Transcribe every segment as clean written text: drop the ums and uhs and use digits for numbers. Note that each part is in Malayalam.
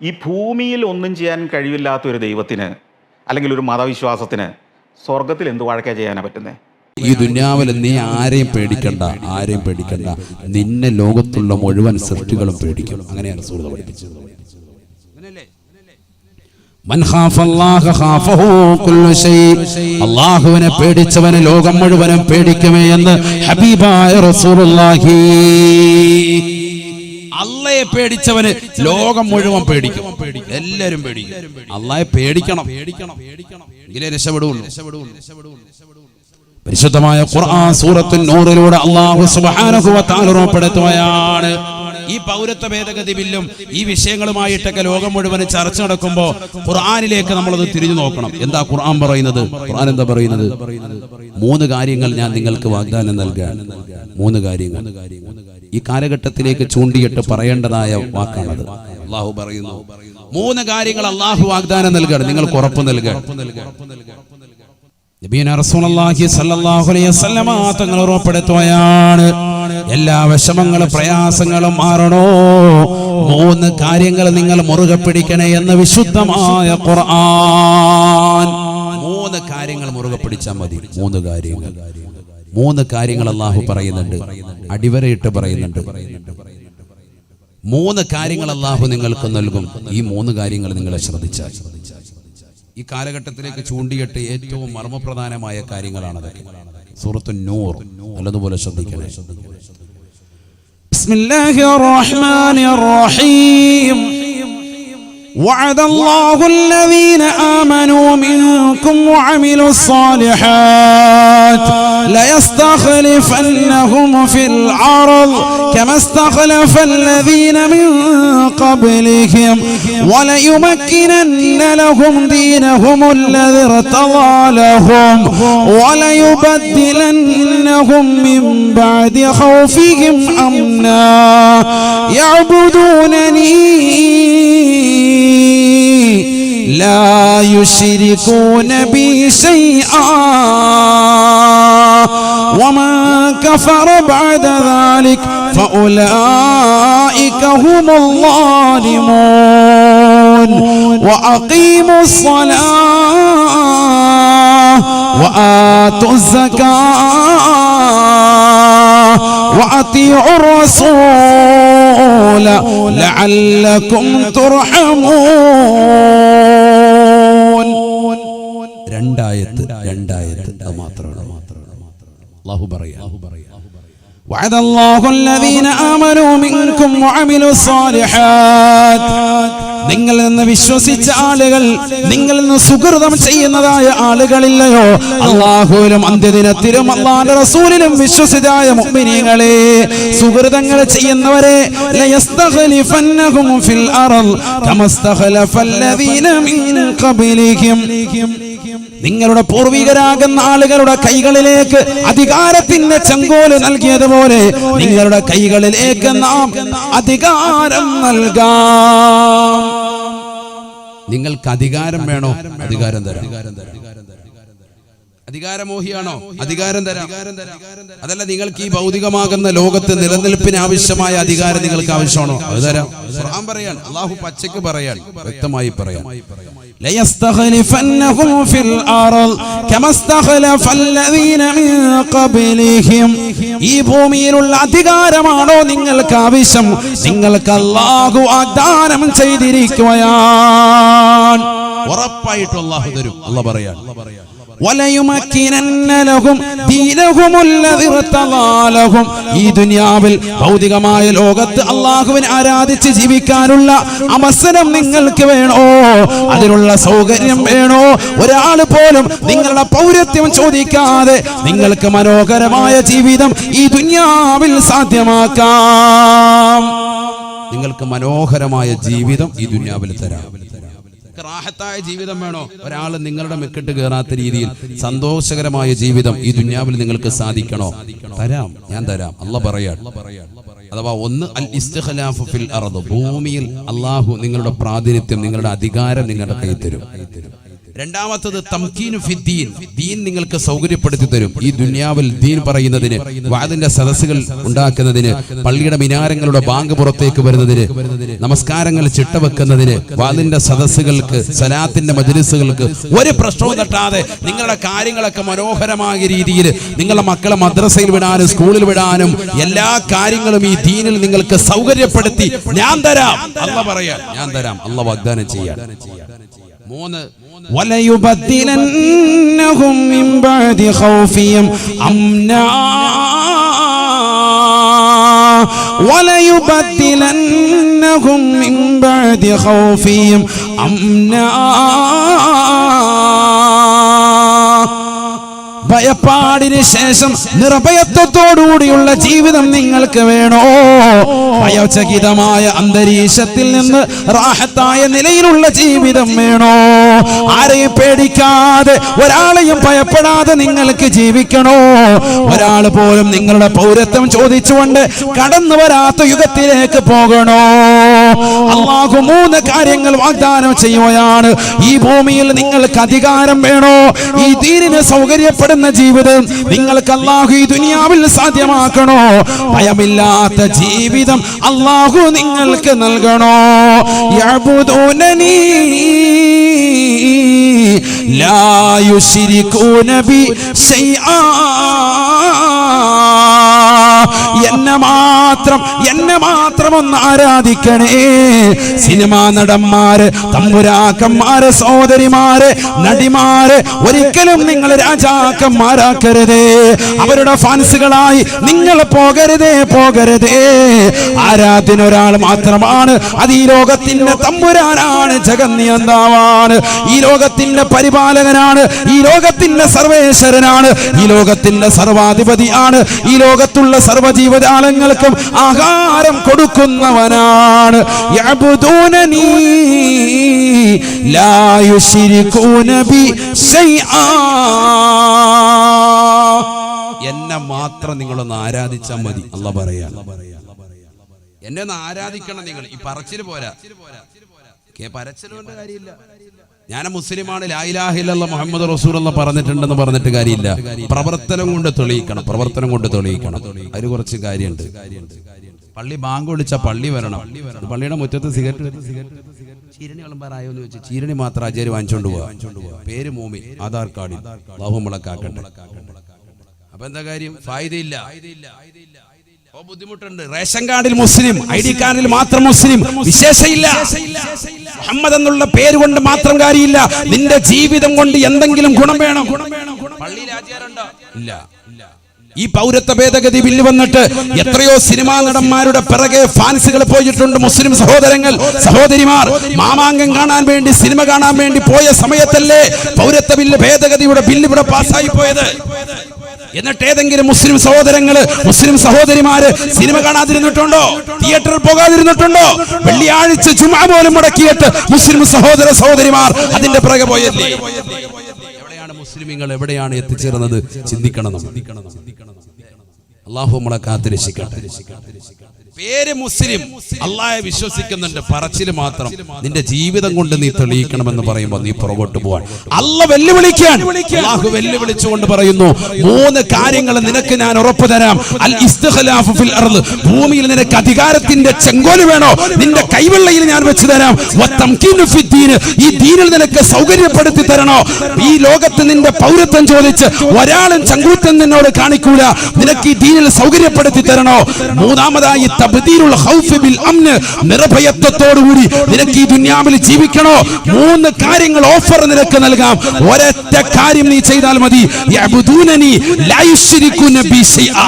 ഈ ഭൂമിയിൽ ഒന്നും ചെയ്യാൻ കഴിവില്ലാത്തൊരു ദൈവത്തിന് അല്ലെങ്കിൽ ഒരു മതവിശ്വാസത്തിന് സ്വർഗത്തിൽ എന്ത് വഴക്കാ ചെയ്യാനാ പറ്റുന്നത്? ഈ ദുനിയാവിൽ നീ ആരെയും പേടിക്കണ്ട, നിന്നെ ലോകത്തുള്ള മുഴുവൻ സൃഷ്ടികളും പേടിക്കും. അങ്ങനെയാണ് റസൂൽ പഠിപ്പിച്ചത്. അല്ലാഹുവിനെ പേടിച്ചവനെ ലോകം മുഴുവനും പേടിക്കുമേ എന്ന് ഹബീബായ റസൂലുള്ളാഹി. അള്ളയെ പേടിച്ചവന് ലോകം മുഴുവൻ പേടിക്കും, എല്ലാരും പേടിക്കും. അള്ളാഹെ പേടിക്കണം, എങ്കിലേ രക്ഷപ്പെടുള്ളൂ. പരിശുദ്ധമായ ഖുർആൻ സൂറത്തുൻ നൂറിലൂടെ അല്ലാഹു സുബ്ഹാനഹു വ തആല ഉറപ്പെടുത്തുകയാണ്, ഈ പൗരത്വ ഭേദഗതി ബില്ലും ഈ വിഷയങ്ങളുമായിട്ടൊക്കെ ലോകം മുഴുവൻ ചർച്ച നടക്കുമ്പോൾ ഖുർആനിലേക്ക് നമ്മളത് തിരിഞ്ഞു നോക്കണം. എന്താ ഖുർആൻ പറയുന്നത്? ഖുർആൻ എന്താ പറയുന്നത്? 3 കാര്യങ്ങൾ ഞാൻ നിങ്ങൾക്ക് വാഗ്ദാനം നൽകാൻ. 3 കാര്യങ്ങൾ ഈ കാലഘട്ടത്തിലേക്ക് ചൂണ്ടിയിട്ട് പറയേണ്ടതായ വാക്കാണത്. അല്ലാഹു പറയുന്നു 3 കാര്യങ്ങൾ അല്ലാഹു വാഗ്ദാനം നൽകാൻ, നിങ്ങൾക്ക് ഉറപ്പ് നൽകാൻ. നബിയന റസൂലുള്ളാഹി സ്വല്ലല്ലാഹു അലൈഹി വസല്ലമ തങ്ങൾ ഉറപ്പെടുത്തുകയാണ്, എല്ലാ വിഷമങ്ങളും പ്രയാസങ്ങളും മാറണോ 3 കാര്യങ്ങൾ നിങ്ങൾ മുറുകെ പിടിക്കണേ എന്ന് വിശുദ്ധമായ ഖുർആൻ. 3 കാര്യങ്ങൾ മുറുകെ പിടിച്ചാൽ മതി. 3 കാര്യങ്ങൾ അല്ലാഹു പറയുന്നുണ്ട്, അടിവരയിട്ട് പറയുന്നുണ്ട്. 3 കാര്യങ്ങൾ അല്ലാഹു നിങ്ങൾക്ക് നൽകും. ഈ 3 കാര്യങ്ങൾ നിങ്ങൾ ശ്രദ്ധിച്ചാൽ ഈ കാലഘട്ടത്തിലേക്ക് ചൂണ്ടിയിട്ട് ഏറ്റവും മർമ്മപ്രധാനമായ കാര്യങ്ങളാണ് അതൊക്കെ. സൂറത്തുൻ നൂർ നല്ലതുപോലെ ശ്രദ്ധിക്കണേ. ബിസ്മില്ലാഹിർ റഹ്മാനിർ റഹീം. وعد الله الذين آمنوا منكم وعملوا الصالحات ليستخلفنهم في الأرض كما استخلف الذين من قبلهم وليمكنن لهم دينهم الذي ارتضى لهم وليبدلنهم من بعد خوفهم أمنا يعبدونني لا يشركون بي شيئا ومن كفر بعد ذلك فأولئك هم الظالمون وأقيموا الصلاة وآتوا الزكاة وأطيعوا الرسول لعلكم ترحمون. രണ്ടായത്ത് മാത്രമാണ് അല്ലാഹു പറയാ. وعد الله الذين آمنوا منكم وعملوا الصالحات. നിങ്ങളിൽ നിന്ന് വിശ്വസിച്ച ആളുകൾ, നിങ്ങളിൽ നിന്ന് സുകൃതം ചെയ്യുന്നതായ ആളുകളില്ലയോ, അല്ലാഹുവിലും അന്ത്യദിനത്തിലും അല്ലാഹുവിന്റെ റസൂലിലും വിശ്വസിതായ മുഅ്മിനീങ്ങളെ, സുകൃതങ്ങൾ ചെയ്യുന്നവരെ ലയസ്തഖലിഫന്നഹും ഫിൽ അർദ് കമസ്തഖലഫല്ലദീന മിൻ ഖബലിഹിം. നിങ്ങളുടെ പൂർവികരാകുന്ന ആളുകളുടെ കൈകളിലേക്ക് അധികാരത്തിന്റെ ചെങ്കോല് നൽകിയതുപോലെ നിങ്ങളുടെ കൈകളിലേക്ക് നാം അധികാരം നൽകാം. നിങ്ങൾക്ക് അധികാരം വേണോ? അധികാരം തരാം. അധികാരമോഹിയാണോ? അധികാരം തരാം. അതല്ല, നിങ്ങൾക്ക് ഈ ഭൗതികമാകുന്ന ലോകത്ത് നിലനിൽപ്പിന് ആവശ്യമായ അധികാരം നിങ്ങൾക്ക് ആവശ്യമാണോ? അത് തരാം. ഖുർആൻ പറയാൻ, അല്ലാഹു പച്ചയ്ക്ക് പറയാൻ, വ്യക്തമായി പറയാൻ, ليستخلفنهم في الأرض كما استخلف الذين من قبلهم. ഈ ഭൂമിയിലുള്ള അധികാരമാണോ നിങ്ങൾക്ക് ആവശ്യം? നിങ്ങൾക്ക് അല്ലാഹു വാഗ്ദാനം ചെയ്തിരിക്കുകയാണ്, ഉറപ്പായിട്ടും അല്ലാഹു തരും. അല്ലാഹു പറയാൻ, وَلَيُمَكِّنَنَّ لَهُمْ دِينَهُمُ الَّذِي ارْتَضَى لَهُمْ. ഈ ദുനിയാവിൽ ഭൗതികമായ ലോകത്ത് അല്ലാഹുവിനെ ആരാധിച്ച് ജീവിക്കാനുള്ള അവസരം നിങ്ങൾക്ക് വേണോ? അതിനുള്ള സൗകര്യം വേണോ? ഒരാൾ പോലും നിങ്ങളുടെ പൗരത്വം ചോദിക്കാതെ നിങ്ങൾക്ക് മനോഹരമായ ജീവിതം ഈ ദുനിയാവിൽ സാധ്യമാക്കാം. നിങ്ങൾക്ക് മനോഹരമായ ജീവിതം ഈ ദുനിയാവിൽ തരാം. റാഹത്തായ ജീവിതം വേണോ? ഒരാൾ നിങ്ങളുടെ മെക്കിട്ട് കയറാത്ത രീതിയിൽ സന്തോഷകരമായ ജീവിതം ഈ ദുനിയാവിൽ നിങ്ങൾക്ക് സാധിക്കണോ? തരാം, ഞാൻ തരാം. അല്ലാഹു പറയാൻ. അഥവാ ഒന്ന് അൽ ഇസ്തിഖ്ലാഫു ഫിൽ അർദ്, ഭൂമിയിൽ അല്ലാഹു നിങ്ങളുടെ പ്രാതിനിധ്യം, നിങ്ങളുടെ അധികാരം നിങ്ങളുടെ കയ്യിൽ തരും. രണ്ടാമത്തത് തംകീനു ഫിദ്ദീൻ, ദീൻ നിങ്ങൾക്ക് സൗകര്യപ്പെടുത്തി തരും. ഈ ദുനിയാവിൽ ദീൻ പറയുന്നതിന്, വാദിന്റെ സദസ്സുകൾ ഉണ്ടാക്കുന്നതിന്, പള്ളിയുടെ മിനാരങ്ങളുടെ ബാങ്ക് പുറത്തേക്ക് വരുന്നതിന്, നമസ്കാരങ്ങൾ ചിട്ടവെക്കുന്നതിന്, വാദിന്റെ സദസ്സുകൾക്ക്, സലാത്തിന്റെ മജ്‌ലിസുകൾക്ക് ഒരു പ്രശ്നവും തട്ടാതെ നിങ്ങളുടെ കാര്യങ്ങളൊക്കെ മനോഹരമായ രീതിയിൽ നിങ്ങളുടെ മക്കളെ മദ്രസയിൽ വിടാനും സ്കൂളിൽ വിടാനും എല്ലാ കാര്യങ്ങളും ഈ ദീനിൽ നിങ്ങൾക്ക് സൗകര്യപ്പെടുത്തി ഞാൻ തരാം. അല്ലാഹ് പറയാൻ ഞാൻ തരാം, അല്ലാഹ് വാഗ്ദാനം ചെയ്യാൻ. 3 വലയുബദ്ദിലന്നഹും മിൻ ബഅദി ഖൗഫിഹിം അംനാ വലയുബദ്ദിലന്നഹും മിൻ ബഅദി ഖൗഫിഹിം അംനാ. ഭയപ്പാടിന് ശേഷം നിർഭയത്വത്തോടുകൂടിയുള്ള ജീവിതം നിങ്ങൾക്ക് വേണോ? ഭയചകിതമായ അന്തരീക്ഷത്തിൽ നിന്ന് റാഹത്തായ നിലയിലുള്ള ജീവിതം വേണോ? ആരെയും പേടിക്കാതെ, ഒരാളെയും ഭയപ്പെടാതെ നിങ്ങൾക്ക് ജീവിക്കണോ? ഒരാൾ പോലും നിങ്ങളുടെ പൗരത്വം ചോദിച്ചുകൊണ്ട് കടന്നു വരാത്ത യുഗത്തിലേക്ക് പോകണോ? അല്ലാഹു 3 കാര്യങ്ങൾ വാഗ്ദാനം ചെയ്യുകയാണ്. ഈ ഭൂമിയിൽ നിങ്ങൾക്ക് അധികാരം വേണോ? ഈ ദീനിനെ സൗകര്യപ്പെടുന്ന ജീവിതം നിങ്ങൾക്ക് അല്ലാഹു ഈ ദുനിയാവിൽ സാധ്യമാക്കണോ? ഭയമില്ലാത്ത ജീവിതം അല്ലാഹു നിങ്ങൾക്ക് നൽകണോ? യഅബുദൂനനി ലാ യുശ്രികൂന ബി ശൈആ. എന്നെ മാത്രം ഒന്ന് ആരാധിക്കണേ. സിനിമാ നടന്മാര്, തമ്പുരാക്കന്മാര്, സഹോദരിമാര്, നടിമാര് ഒരിക്കലും നിങ്ങൾ രാജാക്കന്മാരാക്കരുതേ. അവരുടെ ഫാൻസുകളായി നിങ്ങൾ പോകരുതേ. ആരാധന ഒരാൾ മാത്രമാണ്. അത് ഈ ലോകത്തിന്റെ തമ്പുരാനാണ്, ജഗന്നിയന്താവാണ്, ഈ ലോകത്തിന്റെ പരിപാലകനാണ്, ഈ ലോകത്തിന്റെ സർവേശ്വരനാണ്, ഈ ലോകത്തിന്റെ സർവാധിപതിയാണ്, ഈ ലോകത്തുള്ള സർവ്വജീവജാലങ്ങൾക്കും ആഹാരം കൊടുക്കുന്നവനാണ്. യഅബുദൂനനി ലാ യുശ്രികൂന ബി ശൈആ. എന്നെ മാത്രം നിങ്ങളൊന്ന് ആരാധിച്ചാൽ മതി. അല്ലാഹ് പറയാ, എന്നെ ഒന്ന് ആരാധിക്കണം നിങ്ങൾ. ഈ പറച്ചിൽ പോരാ, പരച്ചിലുകൊണ്ട് കാര്യമില്ല. ഞാൻ മുസ്ലിമാണ്, ലാ ഇലാഹ ഇല്ലല്ലാഹ് മുഹമ്മദ് റസൂലുള്ളാഹ് പറഞ്ഞിട്ടുണ്ടെന്ന് പറഞ്ഞിട്ട് കാര്യമില്ല. പ്രവർത്തനം കൊണ്ട് തെളിയിക്കണം. അതിന് കുറച്ച് കാര്യമുണ്ട്. പള്ളി ബാങ്ക് വിളിച്ച പള്ളി വരണം. പള്ളിയുടെ മുറ്റത്ത് സിഗരറ്റ് ചീരണി വിളമ്പാറായോ എന്ന് വെച്ച് ചീരണി മാത്രം ആചാര്യ വാങ്ങിച്ചോണ്ട് പോവാ. പേര് മോമിൻ, ആധാർ കാർഡിൽ അല്ലാഹു മുളക്കാക്കട്ടെ. അപ്പൊ എന്താ കാര്യം? ഫായിദയില്ല. ബുദ്ധിമുട്ടുണ്ട്. റേഷൻ കാർഡിൽ മുസ്ലിം, ID കാർഡിൽ മാത്രം മുസ്ലിം, വിശേഷയില്ല. മുഹമ്മദ് എന്നുള്ള പേര് കൊണ്ട് മാത്രം കാര്യമില്ല. നിന്റെ ജീവിതം കൊണ്ട് എന്തെങ്കിലും ഗുണം വേണം. പള്ളിയിൽ ആചാരമുണ്ടോ? ഇല്ല. ഈ പൗരത്വ ഭേദഗതി ബില്ല് വന്നിട്ട് എത്രയോ സിനിമാ നടന്മാരുടെ പിറകെ ഫാൻസുകൾ പോയിട്ടുണ്ട്. മുസ്ലിം സഹോദരങ്ങൾ, സഹോദരിമാർ മാമാങ്കം കാണാൻ വേണ്ടി, സിനിമ കാണാൻ വേണ്ടി പോയ സമയത്തല്ലേ പൗരത്വ ബില്ല് ഭേദഗതിയുടെ ബില്ല് ഇവിടെ പാസ്സായി പോയത്? എന്നിട്ട് ഏതെങ്കിലും മുസ്ലിം സഹോദരങ്ങള്, മുസ്ലിം സഹോദരിമാര് സിനിമ കാണാതിരുന്നിട്ടുണ്ടോ? തിയേറ്ററിൽ പോകാതിരുന്നിട്ടുണ്ടോ? വെള്ളിയാഴ്ച ജുമുഅ പോലും മുടക്കിയിട്ട് മുസ്ലിം സഹോദര സഹോദരിമാർ അതിന്റെ പിറകെ പോയല്ലേ? എവിടെയാണ് മുസ്ലിമീങ്ങൾ, എവിടെയാണ് എത്തിച്ചേർന്നത്? ചിന്തിക്കണം. അല്ലാഹു നമ്മളെ കാത്തുരക്ഷിക്കട്ടെ. പേര് മുസ്ലിം, അല്ലാഹയെ വിശ്വസിക്കുന്നുണ്ട്, പറച്ചില് മാത്രം. നിന്റെ ജീവിതം കൊണ്ട് നീ തെളിയിക്കണമെന്ന് പറയുമ്പോൾ നീ പുറകോട്ട് പോവാൻ അല്ലാഹു വെല്ലുവിളിക്കാൻ. അല്ലാഹു വെല്ലുവിളിച്ചുകൊണ്ട് പറയുന്നു, 3 കാര്യങ്ങൾ നിനക്ക് ഞാൻ ഉറപ്പു തരാം. അൽ ഇസ്തിഖ്ലാഫു ഫിൽ അർള്, ഭൂമിയിൽ നിനക്ക് അധികാരത്തിന്റെ ചെങ്കോല് വേണോ? നിന്റെ കൈവെള്ളയിൽ ഞാൻ വെച്ച് തരാം. വതംകീനു ഫിദ്ദീൻ, ഈ ദീനിൽ നിനക്ക് സൗകര്യപ്പെടുത്തി തരണോ? ഈ ലോകത്ത് നിന്റെ പൗരത്വം ചോദിച്ച് ഒരാളും ചങ്കൂറ്റം നിന്നോട് കാണിക്കൂല. നിനക്ക് ഈ ദീനിൽ സൗകര്യപ്പെടുത്തി തരണോ? 3ാമതായി തബ്ദീലുൽ ഖൗഫ് ബിൽ അംൻ, നിർഭയത്വത്തോടുകൂടി നിനക്ക് ഈ ദുനിയാവിൽ ജീവിക്കണോ? 3 കാര്യങ്ങൾ ഓഫർ നിനക്ക് നൽകാം. ഒരൊറ്റ കാര്യം നീ ചെയ്താൽ മതി. യഅബുദൂനനി ലാ യുശ്രികൂന ബി ശൈആ.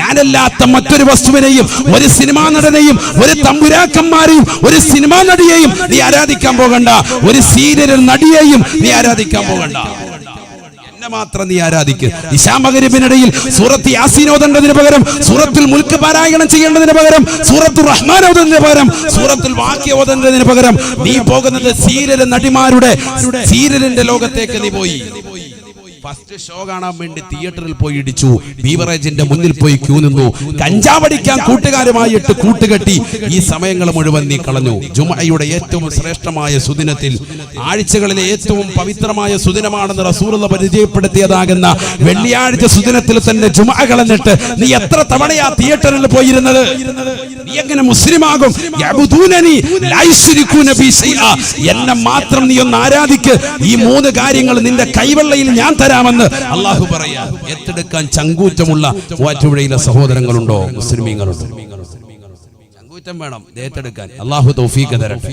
ഞാനല്ലാത്ത മറ്റൊരു വസ്തുവിനെയും, ഒരു സിനിമാ നടനെയും, ഒരു തമ്പുരാക്കന്മാരെയും, ഒരു സിനിമാ നടിയെയും നീ ആരാധിക്കാൻ പോകണ്ട. ഒരു സീരിയൽ നടിയെയും നീ ആരാധിക്കാൻ പോകണ്ട. മാത്രം നീ ആരാധിക്കുക. ഇശാ മഗ്‌രിബിനിടയിൽ സൂറത്ത് യാസീൻ ഓതേണ്ടതിന് പകരം സൂറത്തുൽ മുൽക്ക് പാരായണം ചെയ്യേണ്ടതിന് പകരം സൂറത്തുർ റഹ്മാൻ ഓതുന്നതിന് പകരം സൂറത്തുൽ വാഖിയ ഓതുന്നതിന് പകരം നീ പോകുന്നത് സീരിയൽ നടിമാരുടെ സീരിയലിന്റെ ലോകത്തേക്ക് നീ പോയി. ഫസ്റ്റ് ഷോ കാണാൻ വേണ്ടി തിയേറ്ററിൽ പോയി ഇടിച്ചു, ബീവറേജിന്റെ മുന്നിൽ പോയി ക്യൂ നിന്നു, കഞ്ചാവടിക്കാൻ കൂട്ടുകാരുമായിട്ട് കൂട്ടുകെട്ടി. ഈ സമയങ്ങൾ മുഴുവൻ നീ കളഞ്ഞു. ജുമഅയുടെ ഏറ്റവും ശ്രേഷ്ഠമായ സുദിനത്തിൽ, ആഴ്ചകളിലെ ഏറ്റവും പവിത്രമായ സുദിനമാണെന്ന് റസൂലുള്ളാഹി പരിചയപ്പെടുത്തിയതാകുന്ന വെള്ളിയാഴ്ച സുദിനത്തിൽ തന്നെ ജുമഅ കളഞ്ഞിട്ട് നീ എത്ര തവണയാ തിയേറ്ററിൽ പോയിരുന്നത്? നീ എങ്ങനെ മുസ്ലിമാകും? യഅബുദൂനനി ലാ യുശ്രികൂന ബി ശൈഅ, എന്നെ മാത്രം നീ ഒന്ന് ആരാധിക്ക്, ഈ 3 കാര്യങ്ങൾ നിന്റെ കൈവെള്ളയിൽ ഞാൻ തരാമെന്ന് അല്ലാഹു പറയാ. ഏറ്റെടുക്കാൻ ചങ്കൂറ്റമുള്ള വാറ്റുപുഴയിലെ സഹോദരങ്ങളുണ്ടോ? മുസ്ലിമീങ്ങളുണ്ടോ? ചങ്കൂറ്റം വേണം ഏറ്റെടുക്കാൻ. അല്ലാഹു തൗഫീഖ് തരട്ടെ.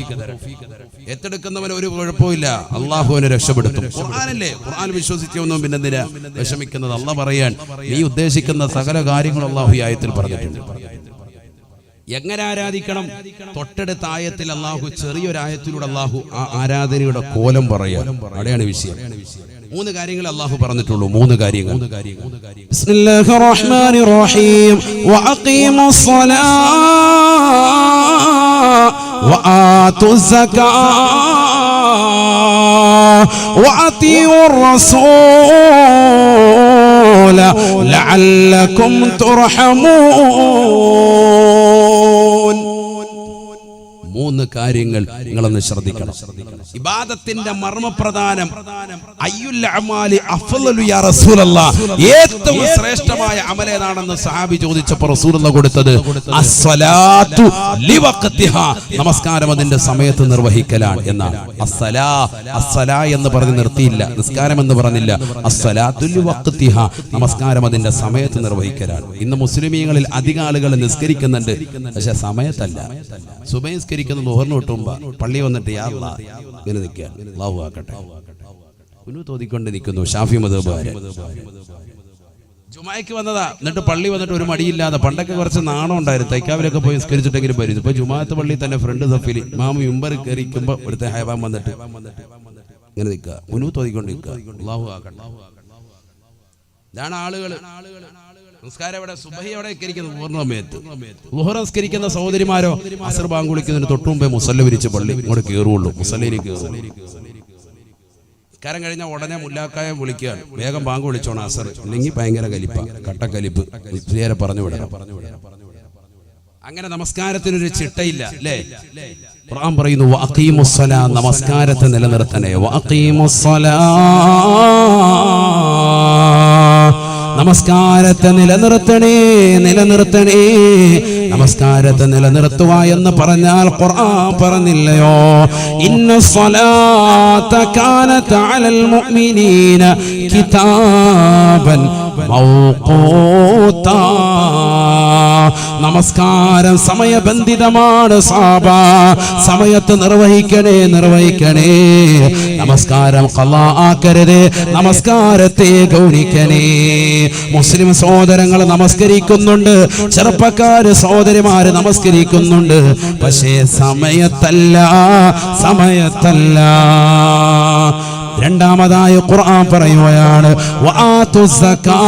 ഏറ്റെടുക്കുന്നവന് ഒരു കുഴപ്പമില്ല, അള്ളാഹുവിനെ രക്ഷപ്പെടുത്തും. ഖുർആനല്ലേ, ഖുർആൻ വിശ്വസിച്ചൊന്നും പിന്നെന്തിനാ വിഷമിക്കുന്നത്? അള്ളാഹ് പറയാൻ നീ ഉദ്ദേശിക്കുന്ന സകല കാര്യങ്ങളും അള്ളാഹു ഈ ആയത്തിൽ പറഞ്ഞിട്ടുണ്ട്. എങ്ങനെ ആരാധിക്കണം? തൊട്ടടുത്ത ആയത്തിൽ അള്ളാഹു, ചെറിയൊരായത്തിലൂടെ അള്ളാഹു ആ ആരാധനയുടെ കോലം പറയാം. അവിടെയാണ് വിഷയം. 3 കാര്യങ്ങൾ അള്ളാഹു പറഞ്ഞിട്ടുള്ളൂ. 3 കാര്യങ്ങൾ. ബിസ്മില്ലാഹിർ റഹ്മാനിർ റഹീം. വഅഖീമുസ് സ്വലാത്ത വആതുസ് സകാത്ത വഅതിഉർ റസൂല ലഅല്ലകും തുർഹമൂൻ. 3 കാര്യങ്ങൾ നിങ്ങളൊന്ന് ശ്രദ്ധിക്കണം. ഇബാദത്തിന്റെ മർമ്മപ്രധാനം അയ്യുൽ അമാലി അഫ്ളലു യാ റസൂലല്ലാഹ്, ഏറ്റവും ശ്രേഷ്ഠമായ അമൽ ഏതാണെന്ന് സഹാബി ചോദിച്ചപ്പോൾ റസൂലുള്ളാഹി കൊടുത്തത് അസ്സലാത്തു ലിവഖ്തിഹാ, നമസ്കാരം അതിന്റെ സമയത്ത് നിർവഹിക്കലാണ് എന്നാണ്. അസ്സലാ എന്ന് പറഞ്ഞ് നിർത്തിയില്ല, നിസ്കാരം എന്ന് പറഞ്ഞില്ല. അസ്സലാത്തു ലിവഖ്തിഹാ, നമസ്കാരം അതിന്റെ സമയത്ത് നിർവഹിക്കലാണ്. ഇന്ന് മുസ്ലിമീങ്ങളിൽ അധിക ആളുകൾ നിസ്കരിക്കുന്നുണ്ട്, പക്ഷെ സമയത്തല്ല. സുബഹി നിസ്കരിക്കുന്ന ളുഹറിന് തൊട്ടുമ്പോ പള്ളി വന്നിട്ട് യാ അല്ലാഹ് ഇങ്ങനെ നിൽക്കുക, അല്ലാഹു ആക്കട്ടെ തോന്നിക്കൊണ്ട് നിൽക്കുന്നു. ഷാഫി മദ്ഹബുകാര് ജുമായ്ക്ക് വന്നതാ, എന്നിട്ട് പള്ളി വന്നിട്ട് ഒരു മടിയില്ലാതെ. പണ്ടൊക്കെ കുറച്ച് നാണം ഉണ്ടായിരുന്നു, തൈക്കാവിലൊക്കെ പോയി നിസ്കരിച്ചിട്ടെങ്കിലും വരും. ഇപ്പൊ ജുമാഅത്ത് പള്ളി തന്നെ ഫ്രണ്ട് സഫിൽ ഇമാം മിമ്പറിൽ കയറിക്കുമ്പോ ഇവിടുത്തെ ഹൈവാൻ വന്നിട്ട് ഇങ്ങനെ നിൽക്കുക, തോന്നിക്കൊണ്ട് നിൽക്കുക, അല്ലാഹു ആക്കട്ടെ. ഇതാണ് ആളുകൾ. നമസ്കാരം എവിടെ? സുബഹി എവിടെ ഇരിക്കുന്നത്? പൂർണ്ണ സമയത്ത്. ളുഹർ നിസ്കരിക്കുന്ന സഹോദരിമാരോ അസ്ർ ബാങ്ക് വിളിക്കുന്നതിന് തൊട്ടു മുമ്പേ മുസല്ല വിരിച്ച് പള്ളി ഇങ്ങോട്ട് കയറുള്ളൂ, മുസല്ലയിലേക്ക് കയറുള്ളൂ. നിസ്കാരം കഴിഞ്ഞാൽ ഉടനെ മുല്ലാക്കായ വിളിക്കുകയാണ്, വേഗം ബാങ്ക് വിളിച്ചോണം അസർ, ഇല്ലെങ്കിൽ ഭയങ്കര കലിപ്പ, കട്ടക്കലിപ്പ്, നേരെ പറഞ്ഞു വിടണം. അങ്ങനെ നമസ്കാരത്തിനൊരു ചിട്ടയില്ല അല്ലേ? ഖുർആൻ പറയുന്നു വഅഖീമുസ്സലാ, നമസ്കാരത്തെ നിലനിർത്തണേ. വഅഖീമുസ്സലാ, നമസ്കാരത്തെ നിലനിർത്തണേ, നിലനിർത്തണേ. നമസ്കാരത്തെ നിലനിർത്തുക എന്ന് പറഞ്ഞാൽ ഖുർആൻ പറഞ്ഞില്ലയോ, ഇന്നസ്സലാത്ത കാനത് അലൽ മുഅ്മിനീന കിതാബൻ മൗഖൂതാ, നമസ്കാരം സമയബന്ധിതമാണ് സഹാബ, സമയത്ത് നിർവഹിക്കണേ, നിർവഹിക്കണേ. നമസ്കാരം ഖളാ ആക്കരുത്, നമസ്കാരത്തെ ഗൗനിക്കണേ. മുസ്ലിം സഹോദരങ്ങൾ നമസ്കരിക്കുന്നുണ്ട്, ചെറുപ്പക്കാര് സഹോദരിമാര് നമസ്കരിക്കുന്നുണ്ട്, പക്ഷേ സമയത്തല്ല, സമയത്തല്ല. രണ്ടാമതായി ഖുർആൻ പറയുകയാണ് വആതുസ് സകാത്ത്,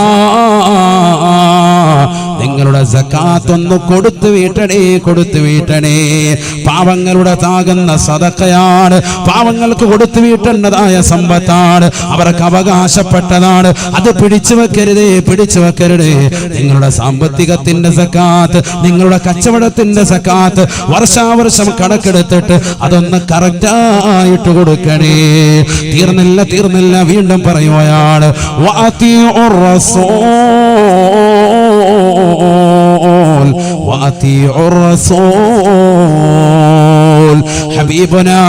നിങ്ങളുടെ സകാത്ത് ഒന്ന് കൊടുത്തു വീട്ടണേ, കൊടുത്തു വീട്ടണേ. പാവങ്ങളുടെ താകുന്ന സദഖയാണ്, പാവങ്ങൾക്ക് കൊടുത്തു വീട്ടേണ്ടതായ സമ്പത്താണ്, അവർക്ക് അവകാശപ്പെട്ടതാണ്. അത് പിടിച്ചു വെക്കരുതേ, പിടിച്ചു വെക്കരുതേ. നിങ്ങളുടെ സാമ്പത്തികത്തിന്റെ സകാത്ത്, നിങ്ങളുടെ കച്ചവടത്തിന്റെ സകാത്ത് വർഷാവർഷം കണക്കെടുത്തിട്ട് അതൊന്ന് കറക്റ്റായിട്ട് കൊടുക്കണേ. തീർന്നില്ല, തീർന്നില്ല, വീണ്ടും പറയുകയാണ് വഅതിഉർ റസൂൽ, വഅതിഉർ റസൂൽ. ഹബീബുനാ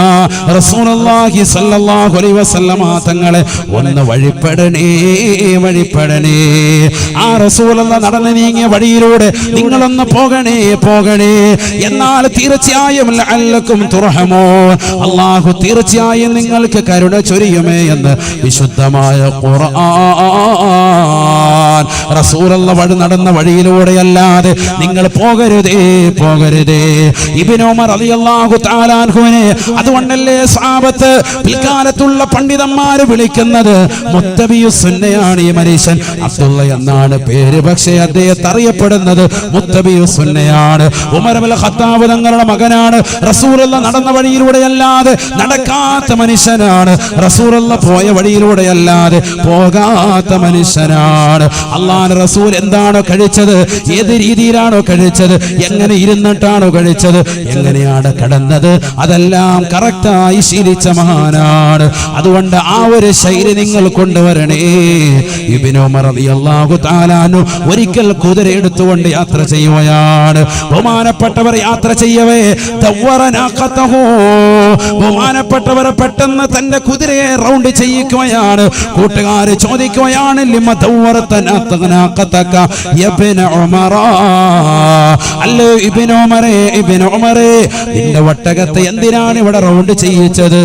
റസൂലുള്ളാഹി സ്വല്ലല്ലാഹു അലൈഹി വസല്ലമ തങ്ങളെ ഒന്ന് വഴിപ്പെടണേ, വഴിപ്പെടണേ. ആ റസൂലുള്ളാഹി നടന്നു നീങ്ങിയ വഴിയിലൂടെ നിങ്ങളൊന്ന് പോകണേ, പോകണേ. എന്നാൽ തീർച്ചയായും ലഅല്ലകും തുർഹമൂൻ, അല്ലാഹു തീർച്ചയായും നിങ്ങൾക്ക് കരുണ ചൊരിയുമേ എന്ന് വിശുദ്ധമായ ഖുർആൻ. റസൂലുള്ള വഴി നടന്ന വഴിയിലൂടെയല്ലാതെ നിങ്ങൾ പോകരുതേ പോകരുതേ. ഇബ്നു ഉമർ റളിയല്ലാഹു തആല അൻഹുവിനെ അതുകൊണ്ടല്ലേ സ്വഹാബത്ത് പിൽക്കാലത്തുള്ള പണ്ഡിതന്മാർ വിളിക്കുന്നത് മുത്തബിയുസ് സുന്നയാണ്. ഈ മനുഷ്യൻ അബ്ദുള്ള എന്നാണ് പേര്, പക്ഷേ അദ്ദേഹത്തെ അറിയപ്പെടുന്നത് മുത്തബിയുസ് സുന്നയാണ്. ഉമർ ഇബ്നുൽ ഖത്താബ് തങ്ങളുടെ മകനാണ്. റസൂലുള്ള നടന്ന വഴിയിലൂടെയല്ലാതെ നടക്കാത്ത മനുഷ്യനാണ്. റസൂലുള്ള പോയ വഴിയിലൂടെയല്ലാതെ പോകാത്ത മനുഷ്യനാണ്. അല്ലാഹുവിന്റെ റസൂൽ എന്താണോ കഴിച്ചത്, ഏത് രീതിയിലാണോ കഴിച്ചത്, എങ്ങനെ ഇരുന്നിട്ടാണോ കഴിച്ചത്, എങ്ങനെയാണ് കടന്നത്, അതെല്ലാം കറക്റ്റായി ശീലിച്ച മഹാനാണ്. അതുകൊണ്ട് ആ ഒരു ശൈലി നിങ്ങൾ കൊണ്ടുവരണേ. ഇബ്നു ഉമർ റളിയല്ലാഹു തആല അൻഹു ഒരിക്കൽ കുതിര എടുത്തുകൊണ്ട് യാത്ര ചെയ്യുകയാണ്. ബഹുമാനപ്പെട്ടവർ യാത്ര ചെയ്യവേ ബഹുമാനപ്പെട്ടവർ പെട്ടെന്ന് തന്റെ കുതിരയെ റൗണ്ട് ചെയ്യിക്കുകയാണ്. കൂട്ടുകാർ ചോദിക്കുകയാണ്, ലിമ ദവ്വറതനാഖതക യബ്ന ഉമറ, അല്ലേ ഇബ്നു ഉമറേ, ഇബ്നു ഉമറേ, നിന്റെ ഒട്ടകത്തെ എന്തിനാണ് ഇവിടെ റൗണ്ട് ചെയ്യിച്ചത്?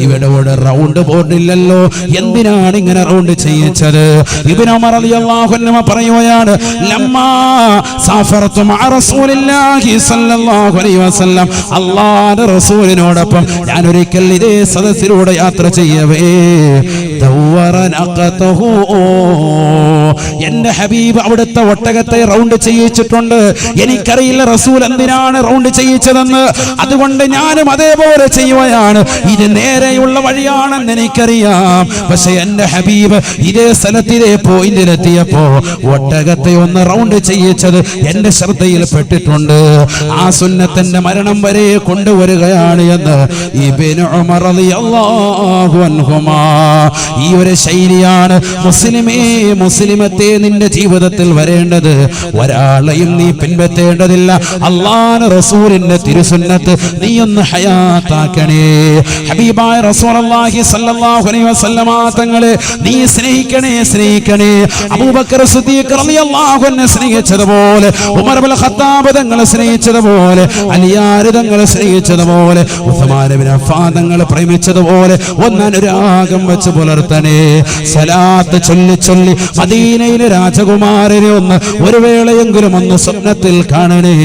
ഇവിടെ റൗണ്ട് ബോർഡില്ലല്ലോ, എന്തിനാണ് ഇങ്ങനെ റൗണ്ട് ചെയ്യിച്ചത്? ഇബ്നു ഉമർ റളിയല്ലാഹു അൻഹു പറയുകയാണ്, ലമ്മാ സാഫറതു മഅ റസൂലില്ലാഹി സ്വല്ലല്ലാഹു അലൈഹി വസല്ലം, അല്ലാഹുവിന്റെ റസൂലിനോടൊപ്പം ഞാൻ ഒരിക്കൽ ഇതേ സദസ്സിലൂടെ യാത്ര ചെയ്യവേ ദവ്വറനഖതഹു, എന്റെ ഹബീബ് അവിടുത്തെ ഒട്ടകത്തെ റൗണ്ട് ചെയ്യിച്ചിട്ടുണ്ട്. എനിക്കറിയില്ല റസൂൽ എന്തിനാണ് റൗണ്ട് ചെയ്യിച്ചതെന്ന്, അതുകൊണ്ട് ഞാനും അതേപോലെ ചെയ്യുകയാണ്. ഇത് നേരെയുള്ള വഴിയാണെന്ന് എനിക്കറിയാം, പക്ഷെ എന്റെ ഹബീബ് ഇതേ സ്ഥലത്തിലെ പോയിന്റിലെത്തിയപ്പോ ഒട്ടകത്തെ ഒന്ന് റൗണ്ട് ചെയ്യിച്ചത് എന്റെ ശ്രദ്ധയിൽ പെട്ടിട്ടുണ്ട്. ആ സുന്നത്തിന്റെ മരണം വരെ കൊണ്ടുവരികയാണ് എന്ന് ഇബ്നു ഉമർ റളിയല്ലാഹു അൻഹുമാ. ഈ ഒരു ശൈലിയാണ് മുസ്ലിമേ, മുസ്ലിമത്തെ നിന്റെ ജീവിതത്തിൽ വരേണ്ടത്. ഒരാളെയും നീ പിൻപറ്റേണ്ടതില്ല. അല്ലാഹുവിന്റെ റസൂലിന്റെ തിരുസുന്നത്ത് നീ ഒന്ന് ഹയാത്താക്കണേ. ഹബീബായ റസൂലുള്ളാഹി സ്വല്ലല്ലാഹു അലൈഹി വസല്ലമ തങ്ങളെ നീ സ്നേഹിക്കണേ, സ്നേഹിക്കണേ. അബൂബക്കർ സിദ്ദീഖ് റളിയല്ലാഹു അൻഹു സ്നേഹിച്ചതുപോലെ, ഉമർ ഇബ്നുൽ ഖത്താബ് തങ്ങളെ സ്നേഹിച്ചതുപോലെ, അലിയാർ തങ്ങളെ സ്നേഹിച്ചതുപോലെ, ഉസ്മാൻ ഇബ്നു അഫ്ഫാൻ തങ്ങളെ പ്രേമിച്ചതുപോലെ ഒന്നനുരാഗം വെച്ച് പുലർത്തണേ. സലാത്ത് ചൊല്ലി ചൊല്ലി മദീനയിലെ രാജകുമാരനെ ഒന്ന് ഒരു വേളയെങ്കിലും ഒന്ന് സ്വപ്നത്തിൽ കാണണേ.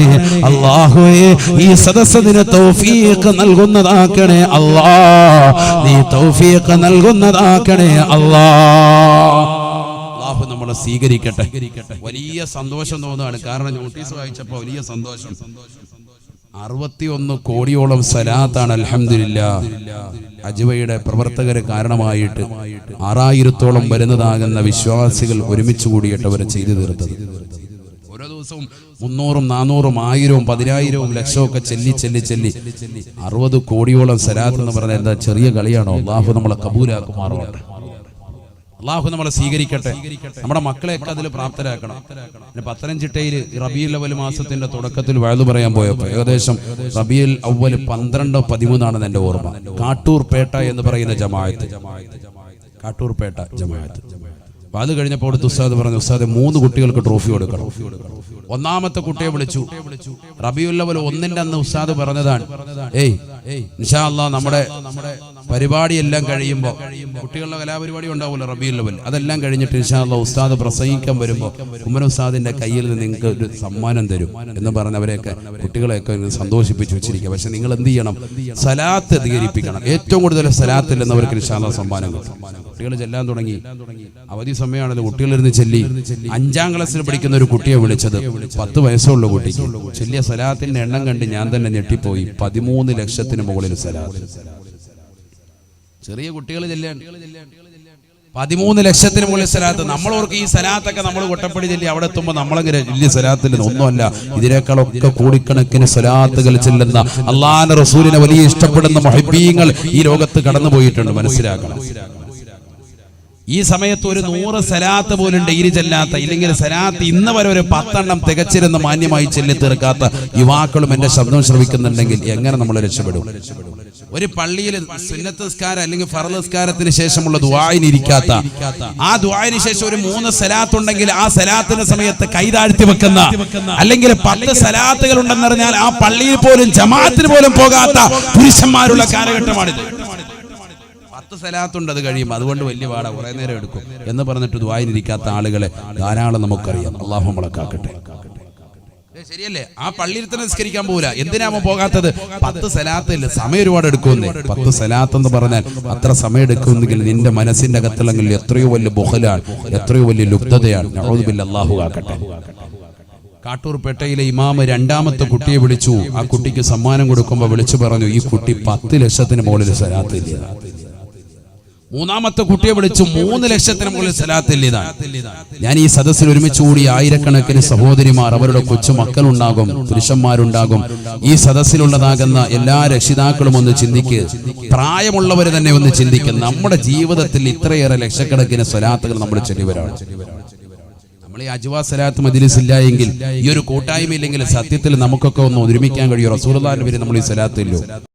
അല്ലാഹുവേ, ഈ സദസ്സിന് തൗഫീഖ് നൽകുന്നതാക്കണേ അല്ലാഹ്, നീ തൗഫീഖ് നൽകുന്നതാക്കണേ അല്ലാഹ്. അല്ലാഹു നമ്മളെ സ്വീകരിക്കട്ടെ. വലിയ സന്തോഷം തോന്നുകയാണ്, കാരണം നോട്ടീസ് വായിച്ചപ്പോൾ വലിയ സന്തോഷം. 61 കോടിയോളം സലാത്താണ് അൽഹംദുലില്ലാഹ് അജ്വയുടെ പ്രവർത്തകര് കാരണമായിട്ട് 6000-ഓളം വരുന്നതാകുന്ന വിശ്വാസികൾ ഒരുമിച്ച് കൂടിയിട്ട് അവർ ചെയ്തു തീർത്തത്. ഓരോ ദിവസവും 300, 400, 1000, 10000, ലക്ഷവും ഒക്കെ ചെല്ലി 60 കോടിയോളം സലാത്ത് എന്ന് പറഞ്ഞാൽ എന്താ ചെറിയ കളിയാണോ? അല്ലാഹു നമ്മളെ കബൂലാക്കുമാറാവട്ടെ. അല്ലാഹു നമ്മളെ സ്വീകരിക്കട്ടെ. നമ്മുടെ മക്കളെയൊക്കെ അതിൽ പ്രാപ്തരാക്കണം. പത്തനംതിട്ടയിൽ റബീഉൽ അവ്വൽ മാസത്തിന്റെ തുടക്കത്തിൽ വഅദ് പറയാൻ പോയപ്പോൾ ഏകദേശം റബീഉൽ അവ്വൽ 12-13 എൻ്റെ ഓർമ്മ. കാട്ടൂർ പേട്ട എന്ന് പറയുന്ന ജമാഅത്ത്, കാട്ടൂർ പേട്ട ജമാഅത്ത് അത് കഴിഞ്ഞപ്പോൾ അടുത്ത് ഉസ്താദ് പറഞ്ഞു, ഉസ്താദ് 3 കുട്ടികൾക്ക് ട്രോഫി കൊടുക്കണം. ഒന്നാമത്തെ കുട്ടിയെ വിളിച്ചു. റബീഉൽ അവ്വൽ 1-ന്റെ അന്ന് ഉസ്താദ് പറഞ്ഞതാണ്, ഇൻഷാ അല്ലാഹ് നമ്മുടെ പരിപാടി എല്ലാം കഴിയുമ്പോൾ കുട്ടികളുടെ കലാപരിപാടി ഉണ്ടാവുമല്ലോ റബീഉൽ അവ്വൽ, അതെല്ലാം കഴിഞ്ഞിട്ട് ഇൻഷാ അല്ലാഹ് ഉസ്താദ് പ്രസംഗിക്കാൻ വരുമ്പോൾ ഉമ്മൻ ഉസ്താദിന്റെ കയ്യിൽ നിന്ന് നിങ്ങൾക്ക് ഒരു സമ്മാനം തരും എന്ന് പറഞ്ഞ് അവരെയൊക്കെ കുട്ടികളെയൊക്കെ സന്തോഷിപ്പിച്ച് വെച്ചിരിക്കുക. പക്ഷെ നിങ്ങൾ എന്ത് ചെയ്യണം? സലാത്ത് അധികരിപ്പിക്കണം. ഏറ്റവും കൂടുതൽ സലാത്തിൽ എന്നവർക്ക് ഇൻഷാ അല്ലാഹ് സമ്മാനം കിട്ടും. കുട്ടികൾ ചെല്ലാൻ തുടങ്ങി. അവധി സമയമാണല്ലോ, കുട്ടികളിരുന്ന് ചെല്ലി. 5ാം ക്ലാസ്സിൽ പഠിക്കുന്ന ഒരു കുട്ടിയെ വിളിച്ചത്, 10 വയസ്സുള്ള കുട്ടിക്ക് ചെല്ലിയ സലാത്തിന്റെ എണ്ണം കണ്ട് ഞാൻ തന്നെ ഞെട്ടിപ്പോയി. 13 ലക്ഷത്തിന് മുകളിൽ സലാത്ത്. ചെറിയ കുട്ടികൾ ചെല്ലാണ് 13 ലക്ഷത്തിന് മുകളിൽ സലാത്ത്. നമ്മളോർക്ക് ഈ സലാത്തൊക്കെ നമ്മൾ കൊട്ടപ്പടി ചെല്ലി അവിടെ എത്തുമ്പോൾ നമ്മളങ്ങനെ വലിയ സലാത്തിൽ ഒന്നുമല്ല. ഇതിനേക്കാളൊക്കെ കോടിക്കണക്കിന് സലാത്തുകൾ ചെല്ലുന്ന അല്ലാഹുവിന്റെ റസൂലിനെ വലിയ ഇഷ്ടപ്പെടുന്ന മുഹബ്ബീങ്ങൾ ഈ ലോകത്ത് കടന്നുപോയിട്ടുണ്ട്. മനസ്സിലാക്കണം. ഈ സമയത്ത് ഒരു 100 സലാത്ത് പോലും ഡെയിലി ചെല്ലാത്ത, ഇല്ലെങ്കിൽ സലാത്ത് ഇന്ന് വരെ ഒരു 10 എണ്ണം തികച്ചിരുന്ന് മാന്യമായി ചെല്ലി തീർക്കാത്ത യുവാക്കളും എന്റെ ശബ്ദം ശ്രവിക്കുന്നുണ്ടെങ്കിൽ എങ്ങനെ നമ്മൾ രക്ഷപ്പെടും? ഒരു പള്ളിയിൽ സുന്നത്ത് നിസ്കാരം അല്ലെങ്കിൽ ഫർള് നിസ്കാരത്തിന് ശേഷമുള്ള ദുആഇന് ഇരിക്കാത്ത, ആ ദുആഇന് ശേഷം ഒരു 3 സലാത്ത് ഉണ്ടെങ്കിൽ ആ സലാത്തിന്റെ സമയത്ത് കൈതാഴ്ത്തി വെക്കുന്ന, അല്ലെങ്കിൽ 10 സലാത്തുകൾ ഉണ്ടെന്ന് പറഞ്ഞാൽ ആ പള്ളിയിൽ പോലും ജമാഅത്തിന് പോലും പോകാത്ത പുരുഷന്മാരുള്ള കാലഘട്ടമാണിത്. 10 സലാത്തുണ്ട്, അത് കഴിയും, അതുകൊണ്ട് വലിയ പാടാ, കുറെ നേരം എടുക്കും എന്ന് പറഞ്ഞിട്ട് ദുആയിനിരിക്കാത്ത ആളുകളെ ധാരാളം നമുക്കറിയാം. അള്ളാഹു നമ്മളെ കാക്കട്ടെ. ശരിയല്ലേ? ആ പള്ളിയിൽ തന്നെ നിസ്കരിക്കാൻ പോകില്ല. എന്തിനാമോ പോകാത്തത്? 10 സലാത്തില്ല, സമയം ഒരുപാട് എടുക്കുമെന്നേ. 10 സലാത്ത് എന്ന് പറഞ്ഞാൽ അത്ര സമയം എടുക്കുമെന്നെങ്കിൽ നിന്റെ മനസ്സിന്റെ അകത്തുള്ളെങ്കിൽ എത്രയോ വലിയ ബുഖലാണ്, എത്രയോ വലിയ ലുബ്ധതയാണ്. നഊദു ബില്ലാഹ്, അല്ലാഹു കാക്കട്ടെ. കാട്ടൂർപേട്ടയിലെ ഇമാമ് 2ാമത്തെ കുട്ടിയെ വിളിച്ചു. ആ കുട്ടിക്ക് സമ്മാനം കൊടുക്കുമ്പോൾ വിളിച്ചു പറഞ്ഞു, ഈ കുട്ടി 10 ലക്ഷത്തിന് മുകളിൽ സലാത്ത് ഇല്ല. 3ാമത്തെ കുട്ടിയെ വിളിച്ചു, 3 ലക്ഷത്തിന് മുകളിൽ സലാത്ത് ഇല്ല. ഞാൻ ഈ സദസ്സിൽ ഒരുമിച്ച് കൂടി ആയിരക്കണക്കിന് സഹോദരിമാർ, അവരുടെ കൊച്ചു മക്കളുണ്ടാകും, പുരുഷന്മാരുണ്ടാകും. ഈ സദസ്സിലുള്ളതാകുന്ന എല്ലാ രക്ഷിതാക്കളും ഒന്ന് ചിന്തിക്ക്, പ്രായമുള്ളവർ തന്നെ ഒന്ന് ചിന്തിക്കുക. നമ്മുടെ ജീവിതത്തിൽ ഇത്രയേറെ ലക്ഷക്കണക്കിന് സലാത്തുകൾ നമ്മൾ ചൊല്ലിവരാണ്. നമ്മൾ ഈ അജ്വാ സലാത്ത് മജ്ലിസ് ഇല്ല എങ്കിൽ, ഈ ഒരു കൂട്ടായ്മ ഇല്ലെങ്കിൽ സത്യത്തിൽ നമുക്കൊക്കെ ഒന്ന് ഒരുമിക്കാൻ കഴിയും. റസൂലുള്ളാഹിന്റെ പേരിൽ നമ്മൾ ഈ സലാത്ത് ഇല്ലോ.